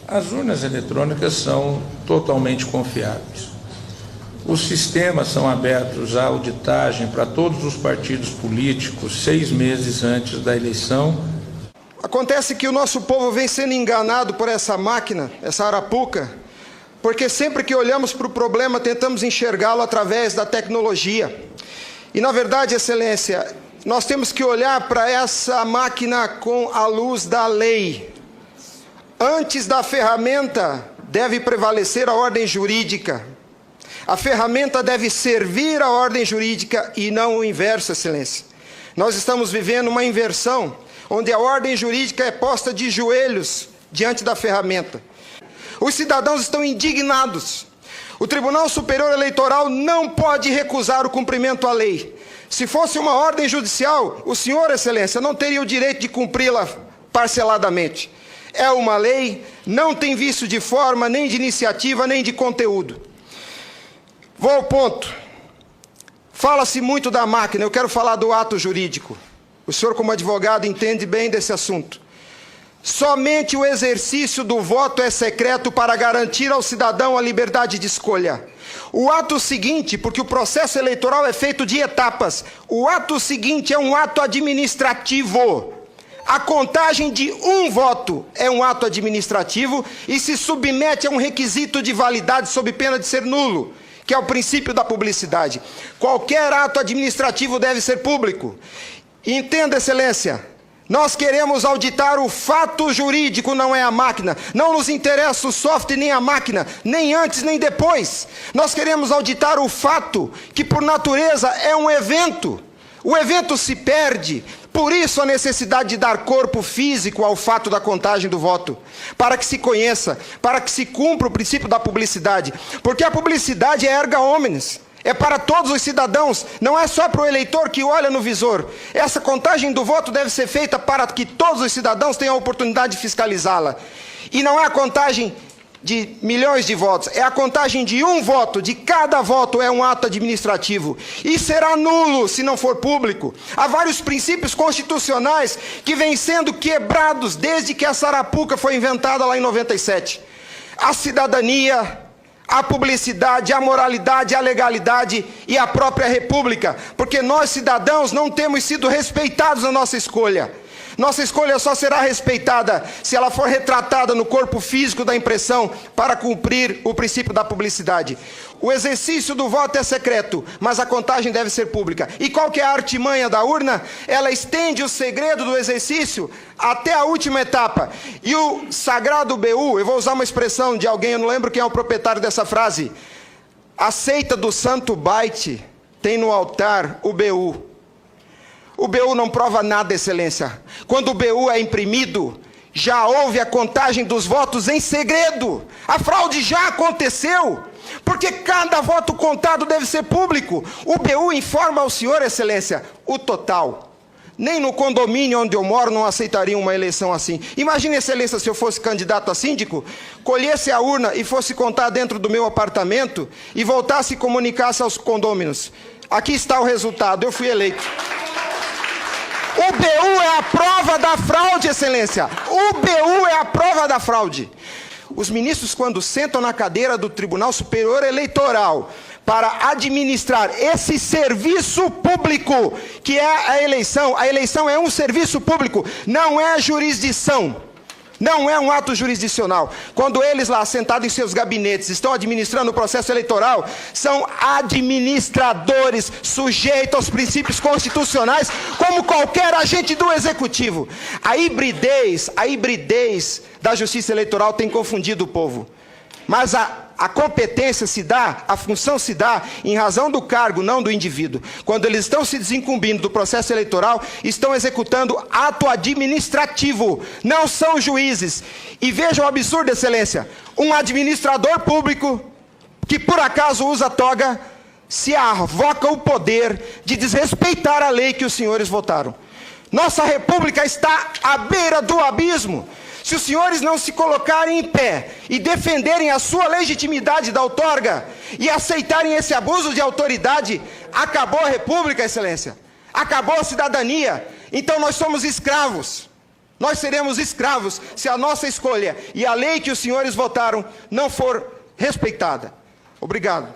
As urnas eletrônicas são totalmente confiáveis. Os sistemas são abertos à auditagem para todos os partidos políticos 6 meses antes da eleição. Acontece que o nosso povo vem sendo enganado por essa máquina, essa arapuca, porque sempre que olhamos para o problema tentamos enxergá-lo através da tecnologia. E na verdade, Excelência, nós temos que olhar para essa máquina com a luz da lei. Antes da ferramenta deve prevalecer a ordem jurídica. A ferramenta deve servir a ordem jurídica e não o inverso, Excelência. Nós estamos vivendo uma inversão, onde a ordem jurídica é posta de joelhos diante da ferramenta. Os cidadãos estão indignados. O Tribunal Superior Eleitoral não pode recusar o cumprimento à lei. Se fosse uma ordem judicial, o senhor, Excelência, não teria o direito de cumpri-la parceladamente. É uma lei, não tem vício de forma, nem de iniciativa, nem de conteúdo. Vou ao ponto. Fala-se muito da máquina, eu quero falar do ato jurídico. O senhor, como advogado, entende bem desse assunto. Somente o exercício do voto é secreto para garantir ao cidadão a liberdade de escolha. O ato seguinte, porque o processo eleitoral é feito de etapas, o ato seguinte é um ato administrativo. A contagem de um voto é um ato administrativo e se submete a um requisito de validade sob pena de ser nulo, que é o princípio da publicidade. Qualquer ato administrativo deve ser público. Entenda, Excelência, nós queremos auditar o fato jurídico, não é a máquina. Não nos interessa o software nem a máquina, nem antes nem depois. Nós queremos auditar o fato, que por natureza é um evento. O evento se perde, por isso a necessidade de dar corpo físico ao fato da contagem do voto, para que se conheça, para que se cumpra o princípio da publicidade, porque a publicidade é erga omnes, é para todos os cidadãos, não é só para o eleitor que olha no visor. Essa contagem do voto deve ser feita para que todos os cidadãos tenham a oportunidade de fiscalizá-la, e não é a contagem de milhões de votos, é a contagem de um voto, de cada voto é um ato administrativo, e será nulo se não for público. Há vários princípios constitucionais que vêm sendo quebrados desde que a Sarapuca foi inventada lá em 97. A cidadania, a publicidade, a moralidade, a legalidade e a própria república, porque nós cidadãos não temos sido respeitados na nossa escolha. Nossa escolha só será respeitada se ela for retratada no corpo físico da impressão para cumprir o princípio da publicidade. O exercício do voto é secreto, mas a contagem deve ser pública. E qual que é a artimanha da urna? Ela estende o segredo do exercício até a última etapa. E o sagrado BU, eu vou usar uma expressão de alguém, eu não lembro quem é o proprietário dessa frase. A seita do santo byte tem no altar o BU. O BU não prova nada, Excelência. Quando o BU é imprimido, já houve a contagem dos votos em segredo. A fraude já aconteceu, porque cada voto contado deve ser público. O BU informa ao senhor, Excelência, o total. Nem no condomínio onde eu moro não aceitaria uma eleição assim. Imagine, Excelência, se eu fosse candidato a síndico, colhesse a urna e fosse contar dentro do meu apartamento e voltasse e comunicasse aos condôminos. Aqui está o resultado, eu fui eleito. O BU é a prova da fraude, Excelência. O BU é a prova da fraude. Os ministros, quando sentam na cadeira do Tribunal Superior Eleitoral para administrar esse serviço público, que é a eleição é um serviço público, não é jurisdição. Não é um ato jurisdicional. Quando eles lá, sentados em seus gabinetes, estão administrando o processo eleitoral, são administradores sujeitos aos princípios constitucionais, como qualquer agente do executivo. A hibridez da justiça eleitoral tem confundido o povo. Mas a competência se dá, a função se dá em razão do cargo, não do indivíduo. Quando eles estão se desincumbindo do processo eleitoral, estão executando ato administrativo, não são juízes. E vejam o absurdo, Excelência, um administrador público que por acaso usa toga, se arvoca o poder de desrespeitar a lei que os senhores votaram. Nossa república está à beira do abismo. Se os senhores não se colocarem em pé e defenderem a sua legitimidade da outorga e aceitarem esse abuso de autoridade, acabou a república, Excelência. Acabou a cidadania. Então nós somos escravos. Nós seremos escravos se a nossa escolha e a lei que os senhores votaram não for respeitada. Obrigado.